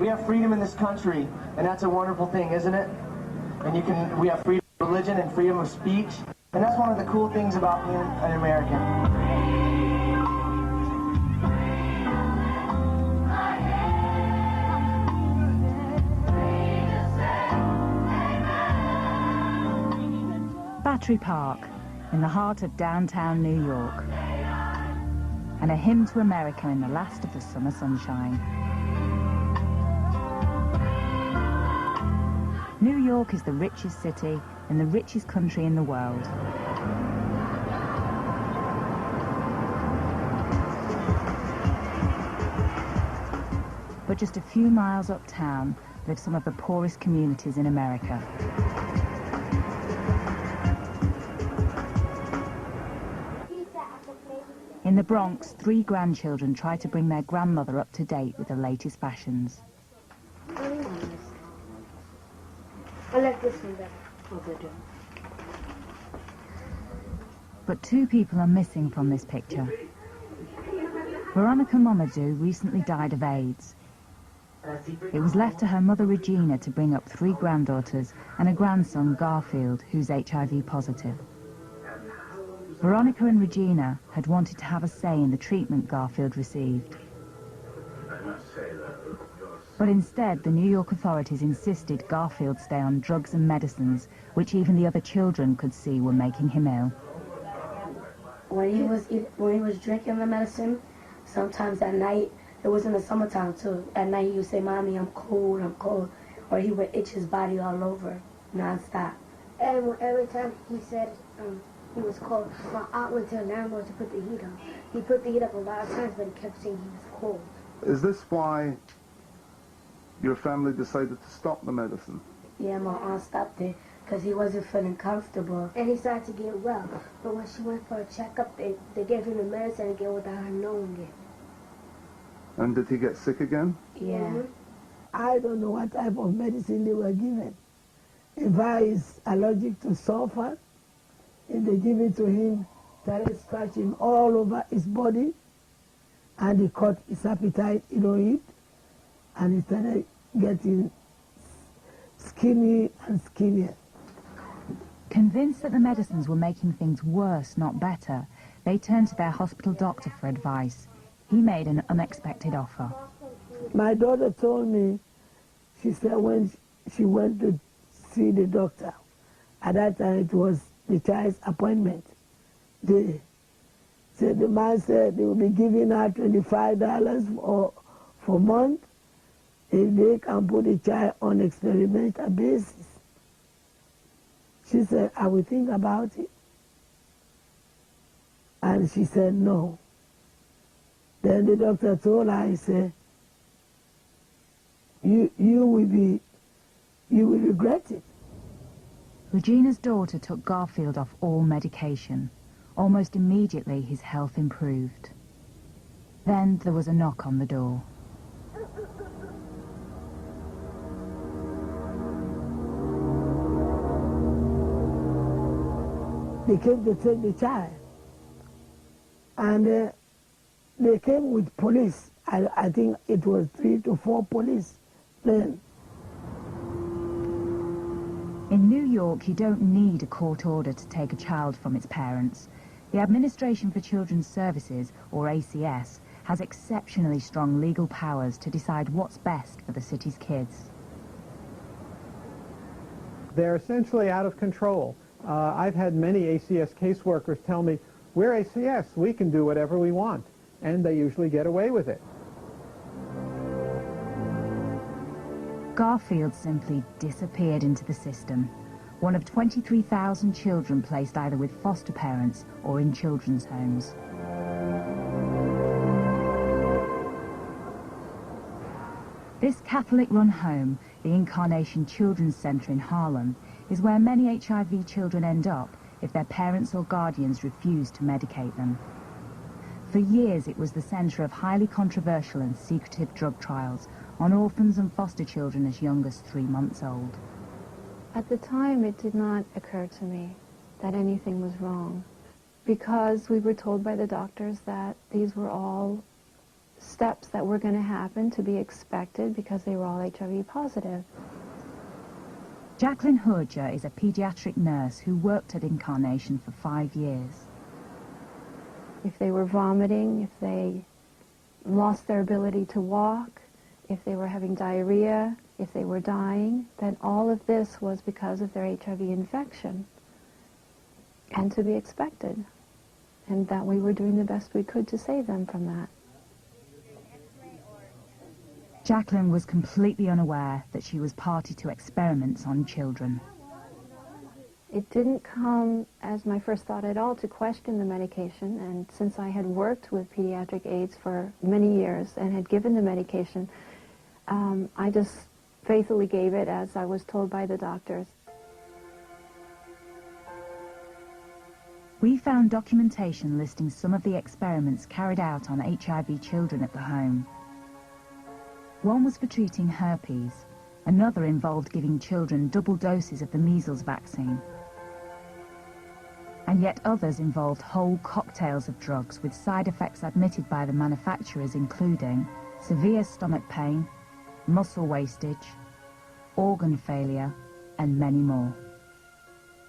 We have freedom in this country, and that's a wonderful thing, isn't it? And we have freedom of religion and freedom of speech, and that's one of the cool things about being an American. Battery Park, in the heart of downtown New York, and a hymn to America in the last of the summer sunshine. New York is the richest city in the richest country in the world. But just a few miles uptown live some of the poorest communities in America. In the Bronx, 3 grandchildren try to bring their grandmother up to date with the latest fashions. I like this one better. But 2 people are missing from this picture. Veronica Mamadou recently died of AIDS. It was left to her mother Regina to bring up 3 granddaughters and a grandson, Garfield, who's HIV positive. Veronica and Regina had wanted to have a say in the treatment Garfield received. But instead, the New York authorities insisted Garfield stay on drugs and medicines, which even the other children could see were making him ill. When he was drinking the medicine, sometimes at night, it was in the summertime too, at night he would say, "Mommy, I'm cold," or he would itch his body all over, non-stop. And every time he said he was cold, my aunt went to the landlord to put the heat on. He put the heat up a lot of times, but he kept saying he was cold. Is this why your family decided to stop the medicine? Yeah, my aunt stopped it because he wasn't feeling comfortable. And he started to get well, but when she went for a checkup, they gave him the medicine again without her knowing it. And did he get sick again? Yeah. Mm-hmm. I don't know what type of medicine they were given. If I is allergic to sulfur, if they give it to him, started scratching all over his body, and he caught his appetite, he don't eat, and he started getting skinny and skinnier. Convinced that the medicines were making things worse, not better, they turned to their hospital doctor for advice. He made an unexpected offer. My daughter told me, she said when she went to see the doctor, at that time it was the child's appointment day. So the man said they will be giving her $25 for a month if they can put the child on experimental basis. She said, I will think about it. And she said no. Then the doctor told her, he said, you will regret it. Regina's daughter took Garfield off all medication. Almost immediately, his health improved. Then there was a knock on the door. They came to take the child. And they came with police. I think it was 3 to 4 police then. In New York, you don't need a court order to take a child from its parents. The Administration for Children's Services, or ACS, has exceptionally strong legal powers to decide what's best for the city's kids. They're essentially out of control. I've had many ACS caseworkers tell me, we're ACS, we can do whatever we want, and they usually get away with it. Garfield simply disappeared into the system. One of 23,000 children placed either with foster parents or in children's homes. This Catholic-run home, the Incarnation Children's Centre in Harlem, is where many HIV children end up if their parents or guardians refuse to medicate them. For years, it was the centre of highly controversial and secretive drug trials on orphans and foster children as young as 3 months old. At the time, it did not occur to me that anything was wrong, because we were told by the doctors that these were all steps that were going to happen to be expected because they were all HIV positive. Jacqueline Hoorja is a pediatric nurse who worked at Incarnation for 5 years. If they were vomiting, if they lost their ability to walk, if they were having diarrhea, if they were dying, then all of this was because of their HIV infection, and to be expected, and that we were doing the best we could to save them from that. Jacqueline was completely unaware that she was party to experiments on children. It didn't come as my first thought at all to question the medication, and since I had worked with pediatric AIDS for many years and had given the medication, I just faithfully gave it as I was told by the doctors. We found documentation listing some of the experiments carried out on HIV children at the home. One was for treating herpes, another involved giving children double doses of the measles vaccine. And yet others involved whole cocktails of drugs with side effects admitted by the manufacturers, including severe stomach pain, muscle wastage, organ failure, and many more.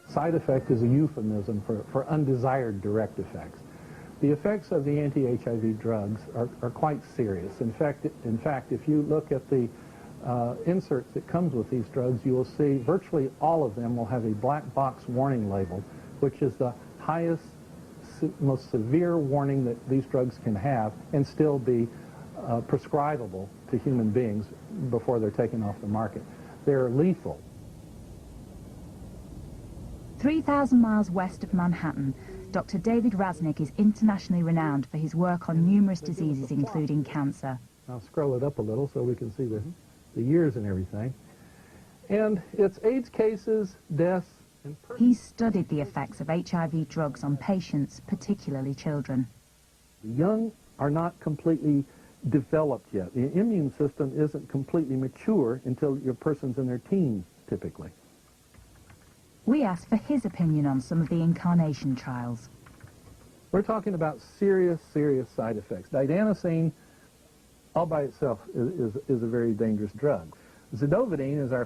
Side effect is a euphemism for undesired direct effects. The effects of the anti-HIV drugs are quite serious. In fact, if you look at the inserts that comes with these drugs, you will see virtually all of them will have a black box warning label, which is the highest, most severe warning that these drugs can have and still be prescribable to human beings before they're taken off the market. They're lethal. 3,000 miles west of Manhattan, Dr. David Raznick is internationally renowned for his work on numerous diseases, including cancer. I'll scroll it up a little so we can see the years and everything. And it's AIDS cases, deaths, and... He's studied the effects of HIV drugs on patients, particularly children. The young are not completely developed yet. The immune system isn't completely mature until your person's in their teens, typically. We asked for his opinion on some of the Incarnation trials. We're talking about serious, serious side effects. Didanosine, all by itself, is a very dangerous drug. Zidovudine is our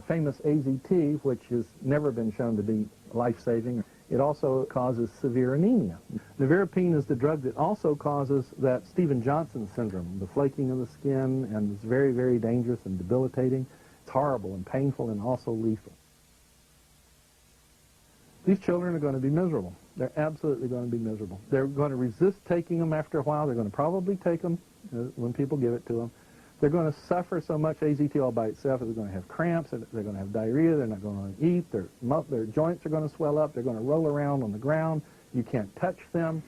famous AZT, which has never been shown to be life-saving. It also causes severe anemia. Nevirapine is the drug that also causes that Stevens-Johnson syndrome, the flaking of the skin, and it's very, very dangerous and debilitating. It's horrible and painful and also lethal. These children are going to be miserable. They're absolutely going to be miserable. They're going to resist taking them after a while. They're going to probably take them when people give it to them. They're going to suffer so much AZT all by itself. They're going to have cramps. They're going to have diarrhea. They're not going to eat. Their joints are going to swell up. They're going to roll around on the ground. You can't touch them.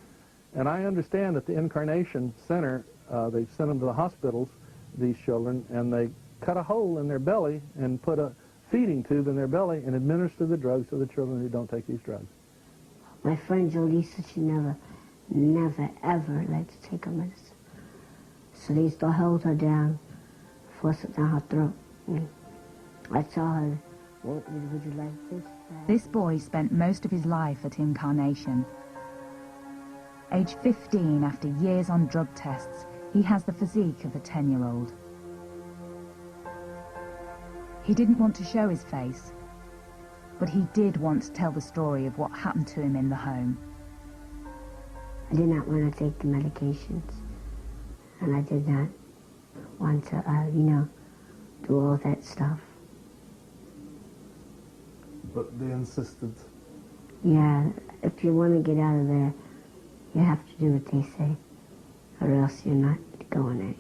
And I understand that the Incarnation Center, they sent them to the hospitals, these children, and they cut a hole in their belly and put a feeding tube in their belly and administer the drugs to the children who don't take these drugs. My friend Jolisa, she never, ever liked to take her medicine. So they used to hold her down, force it down her throat. And I tell her, would you like this? This boy spent most of his life at Incarnation. Age 15, after years on drug tests, he has the physique of a 10-year-old. He didn't want to show his face, but he did want to tell the story of what happened to him in the home. I did not want to take the medications, and I did not want to, do all that stuff. But they insisted. Yeah, if you want to get out of there, you have to do what they say, or else you're not going anywhere.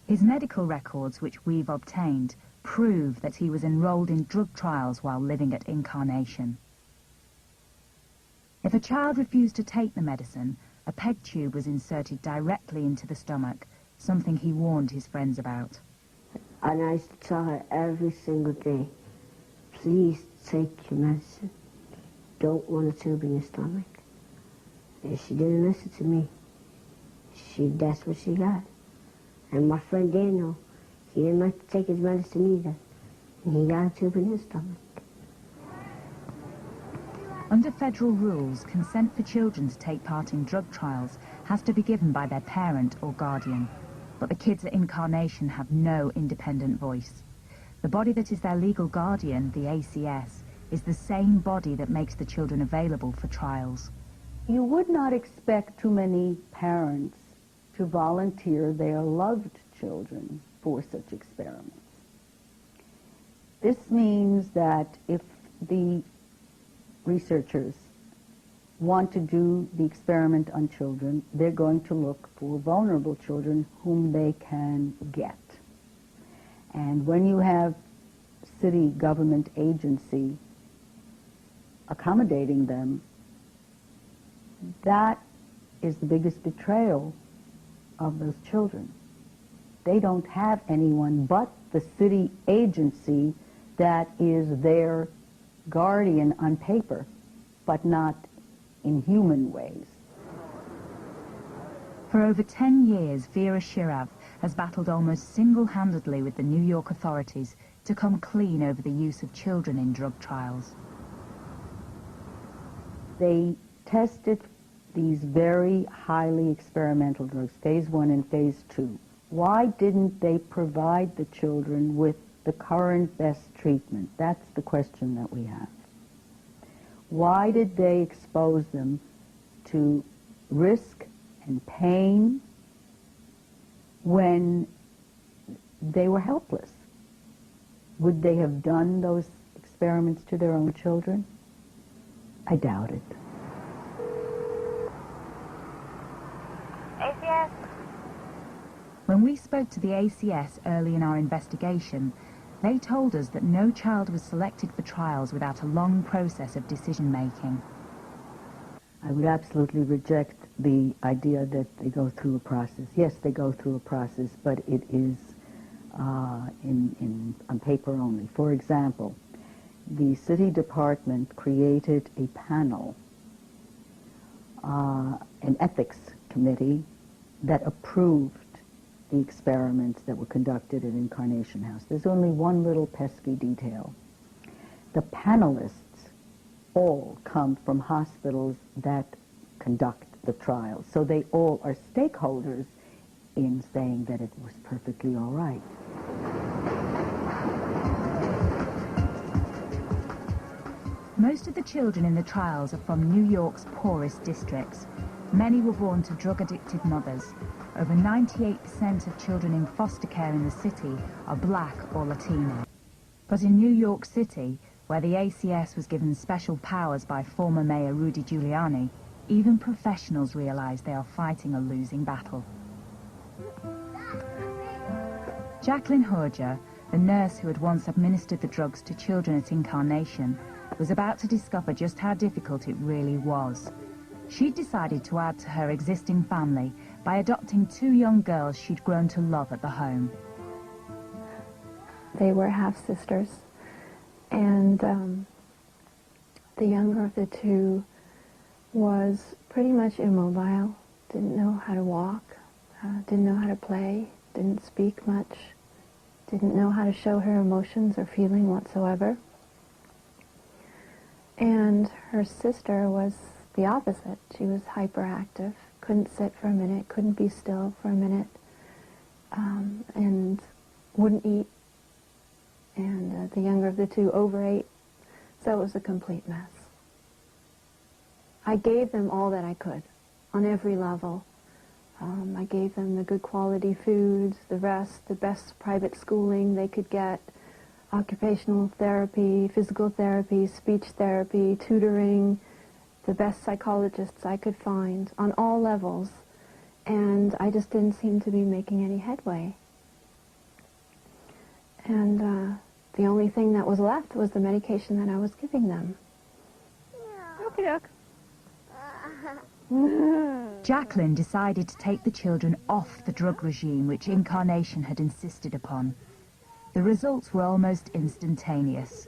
His medical records, which we've obtained, prove that he was enrolled in drug trials while living at Incarnation. If a child refused to take the medicine, a peg tube was inserted directly into the stomach, something he warned his friends about. And I used to tell her every single day, please take your medicine. Don't want a tube in your stomach. And she didn't listen to me. That's what she got. And my friend Daniel, he didn't like to take his medicine either. And he got a tube in his stomach. Under federal rules, consent for children to take part in drug trials has to be given by their parent or guardian. But the kids at Incarnation have no independent voice. The body that is their legal guardian, the ACS, is the same body that makes the children available for trials. You would not expect too many parents to volunteer their loved children for such experiments. This means that if the researchers want to do the experiment on children, they're going to look for vulnerable children whom they can get. And when you have city government agency accommodating them, that is the biggest betrayal of those children. They don't have anyone but the city agency that is their guardian on paper, but not in human ways. For over 10 years, Vera Shirav has battled almost single-handedly with the New York authorities to come clean over the use of children in drug trials. They tested these very highly experimental drugs, phase 1 and phase 2. Why didn't they provide the children with the current best treatment? That's the question that we have. Why did they expose them to risk and pain when they were helpless? Would they have done those experiments to their own children? I doubt it. ACS. When we spoke to the ACS early in our investigation, they told us that no child was selected for trials without a long process of decision-making. I would absolutely reject the idea that they go through a process. Yes, they go through a process, but it is on paper only. For example, the city department created a panel, an ethics committee that approved the experiments that were conducted at Incarnation House. There's only one little pesky detail. The panelists all come from hospitals that conduct the trials, so they all are stakeholders in saying that it was perfectly all right. Most of the children in the trials are from New York's poorest districts. Many were born to drug-addicted mothers. Over 98% of children in foster care in the city are black or Latino. But in New York City, where the ACS was given special powers by former Mayor Rudy Giuliani, even professionals realize they are fighting a losing battle. Jacqueline Horger, the nurse who had once administered the drugs to children at Incarnation, was about to discover just how difficult it really was. She'd decided to add to her existing family by adopting 2 young girls she'd grown to love at the home. They were half-sisters, and the younger of the 2 was pretty much immobile, didn't know how to walk, didn't know how to play, didn't speak much, didn't know how to show her emotions or feeling whatsoever. And her sister was the opposite. She was hyperactive, couldn't sit for a minute, couldn't be still for a minute, and wouldn't eat. And the younger of the 2 overate, so it was a complete mess. I gave them all that I could, on every level. I gave them the good quality foods, the rest, the best private schooling they could get, occupational therapy, physical therapy, speech therapy, tutoring, the best psychologists I could find on all levels, and I just didn't seem to be making any headway. And the only thing that was left was the medication that I was giving them. Okey-doke. Jacqueline decided to take the children off the drug regime which Incarnation had insisted upon. The results were almost instantaneous.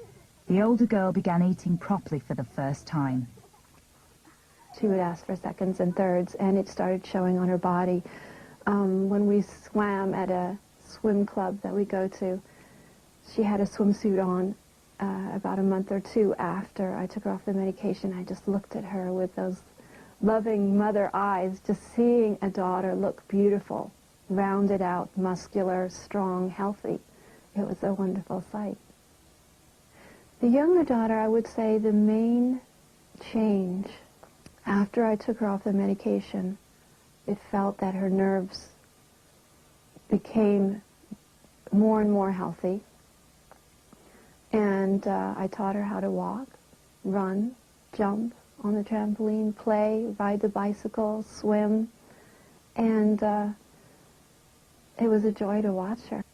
The older girl began eating properly for the first time. She would ask for seconds and thirds, and it started showing on her body. When we swam at a swim club that we go to, she had a swimsuit on, about a month or two after I took her off the medication, I just looked at her with those loving mother eyes, just seeing a daughter look beautiful, rounded out, muscular, strong, healthy. It was a wonderful sight. The younger daughter, I would say the main change after I took her off the medication, it felt that her nerves became more and more healthy. And I taught her how to walk, run, jump on the trampoline, play, ride the bicycle, swim. And it was a joy to watch her.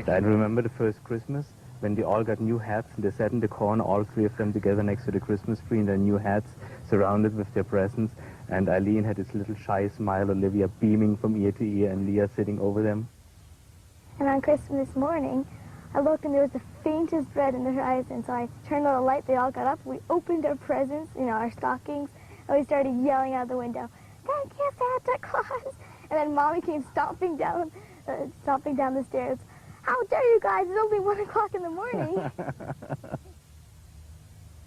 I remember the first Christmas when they all got new hats and they sat in the corner, all three of them together next to the Christmas tree in their new hats, surrounded with their presents. And Eileen had this little shy smile, Olivia beaming from ear to ear, and Leah sitting over them. And on Christmas morning, I looked and there was the faintest red in the horizon, so I turned on the light, they all got up, we opened our presents, our stockings, and we started yelling out the window, "Thank you, Santa Claus!" And then Mommy came stomping down the stairs. "How dare you guys, it's only 1 o'clock in the morning."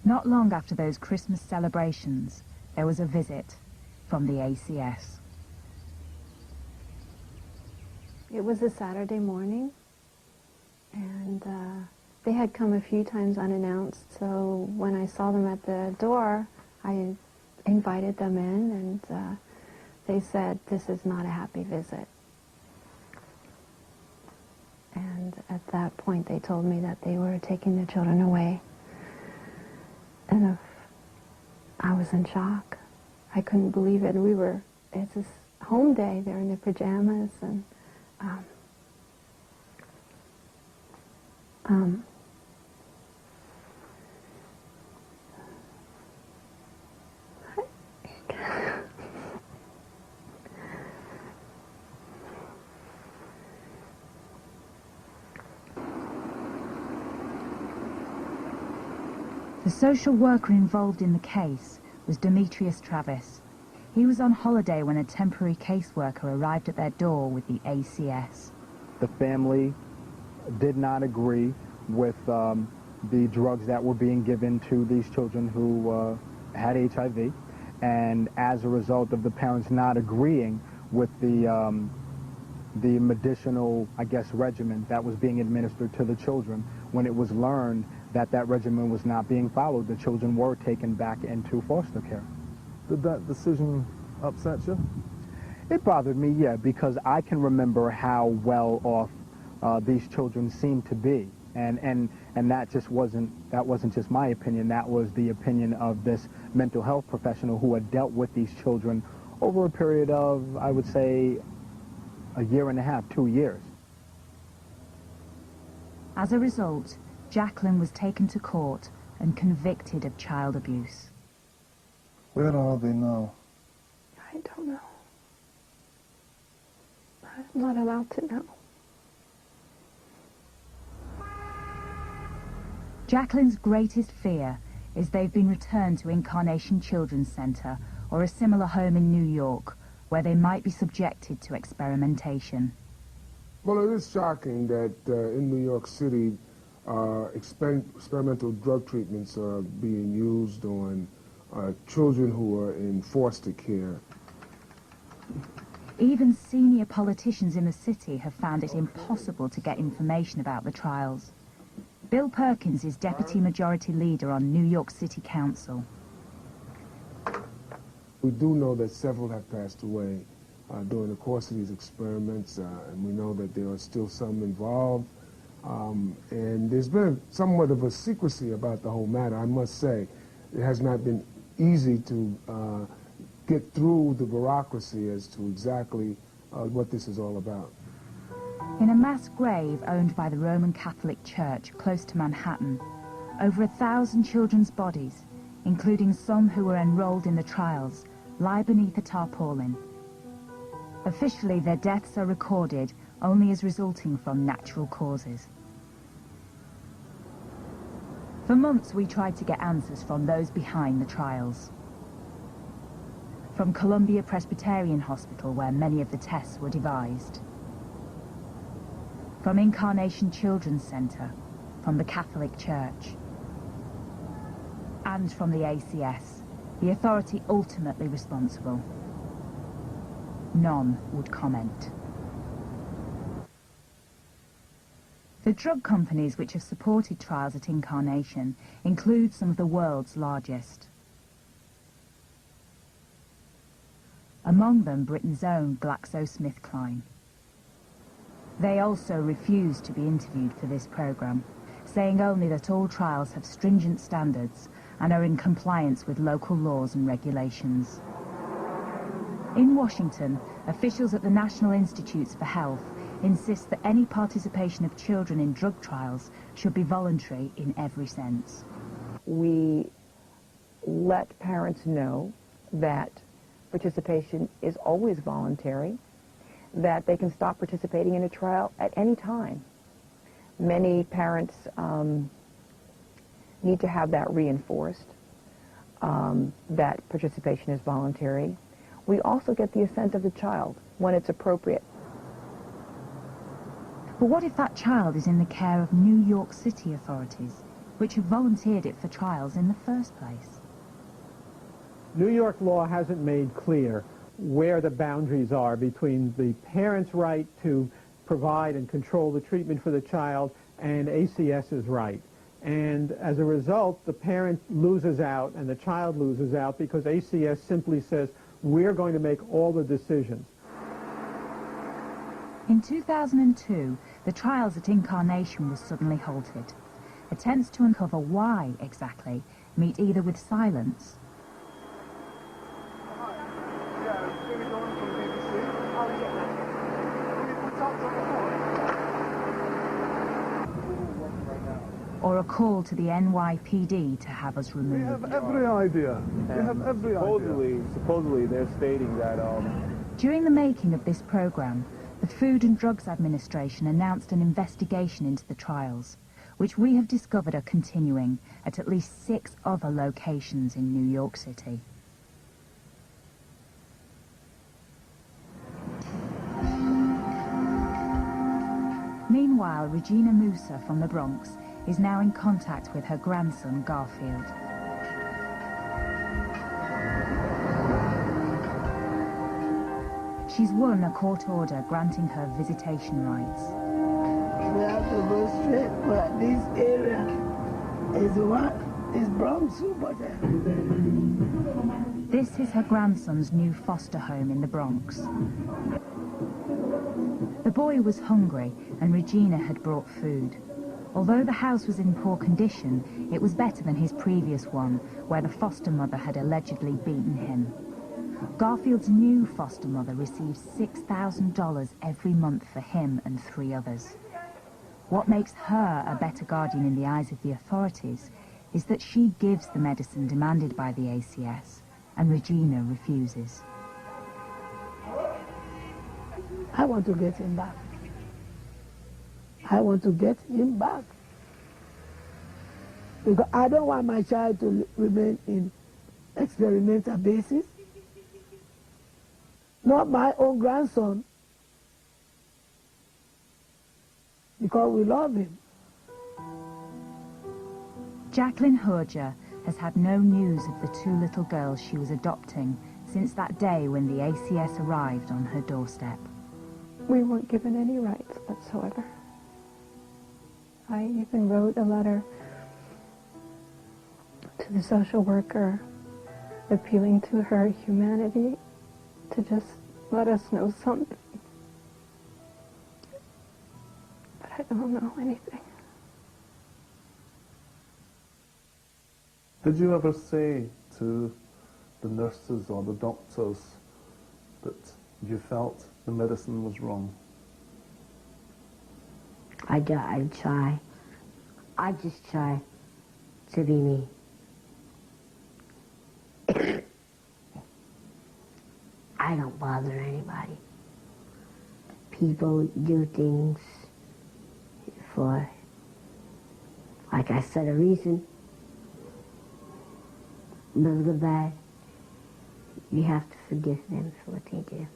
Not long after those Christmas celebrations, there was a visit from the ACS. It was a Saturday morning, and they had come a few times unannounced, so when I saw them at the door, I invited them in, and they said, "This is not a happy visit." And at that point, they told me that they were taking the children away. And I was in shock. I couldn't believe it. It's this home day, they're in their pajamas, and the social worker involved in the case was Demetrius Travis. He was on holiday when a temporary caseworker arrived at their door with the ACS. The family did not agree with the drugs that were being given to these children who had HIV, and as a result of the parents not agreeing with the medicinal, I guess, regimen that was being administered to the children, when it was learned that that regimen was not being followed, the children were taken back into foster care. Did that decision upset you? It bothered me, yeah, because I can remember how well off these children seemed to be, and that wasn't just my opinion. That was the opinion of this mental health professional who had dealt with these children over a period of, I would say, a year and a half, 2 years. As a result, Jacqueline was taken to court and convicted of child abuse. Where are they now? I don't know. I'm not allowed to know. Jacqueline's greatest fear is they've been returned to Incarnation Children's Center or a similar home in New York, where they might be subjected to experimentation. Well, it is shocking that in New York City, experimental drug treatments are being used on children who are in foster care. Even senior politicians in the city have found it impossible to get information about the trials. Bill Perkins is Deputy Majority Leader on New York City Council. We do know that several have passed away during the course of these experiments, and we know that there are still some involved. And there's been somewhat of a secrecy about the whole matter, I must say. It has not been easy to get through the bureaucracy as to exactly what this is all about. In a mass grave owned by the Roman Catholic Church close to Manhattan, over 1,000 children's bodies, including some who were enrolled in the trials, lie beneath a tarpaulin. Officially, their deaths are recorded only as resulting from natural causes. For months, we tried to get answers from those behind the trials. From Columbia Presbyterian Hospital, where many of the tests were devised. From Incarnation Children's Centre, from the Catholic Church, and from the ACS, the authority ultimately responsible. None would comment. The drug companies which have supported trials at Incarnation include some of the world's largest. Among them, Britain's own GlaxoSmithKline. They also refused to be interviewed for this programme, saying only that all trials have stringent standards and are in compliance with local laws and regulations. In Washington, officials at the National Institutes for Health insist that any participation of children in drug trials should be voluntary in every sense. We let parents know that participation is always voluntary, that they can stop participating in a trial at any time. Many parents need to have that reinforced, that participation is voluntary. We also get the assent of the child when it's appropriate. But what if that child is in the care of New York City authorities, which have volunteered it for trials in the first place? New York law hasn't made clear where the boundaries are between the parent's right to provide and control the treatment for the child and ACS's right. And as a result, the parent loses out and the child loses out because ACS simply says, we're going to make all the decisions. In 2002, the trials at Incarnation were suddenly halted. Attempts to uncover why exactly meet either with silence or a call to the NYPD to have us removed. We have every idea. We have every idea. Supposedly they're stating that During the making of this program, the Food and Drugs Administration announced an investigation into the trials, which we have discovered are continuing at least 6 other locations in New York City. Meanwhile, Regina Musa from the Bronx is now in contact with her grandson, Garfield. She's won a court order granting her visitation rights. We have to go straight, but this area is what is Bronx, but This is her grandson's new foster home in the Bronx. The boy was hungry and Regina had brought food. Although the house was in poor condition, it was better than his previous one, where the foster mother had allegedly beaten him. Garfield's new foster mother receives $6,000 every month for him and 3 others. What makes her a better guardian in the eyes of the authorities is that she gives the medicine demanded by the ACS, and Regina refuses. I want to get him back. I want to get him back. Because I don't want my child to remain in experimental basis. Not my own grandson. Because we love him. Jacqueline Horger has had no news of the 2 little girls she was adopting since that day when the ACS arrived on her doorstep. We weren't given any rights whatsoever. I even wrote a letter to the social worker appealing to her humanity to just let us know something. But I don't know anything. Did you ever say to the nurses or the doctors that you felt the medicine was wrong? I try. I just try to be me. I don't bother anybody. People do things for, like I said, a reason. Good or bad, you have to forgive them for what they do.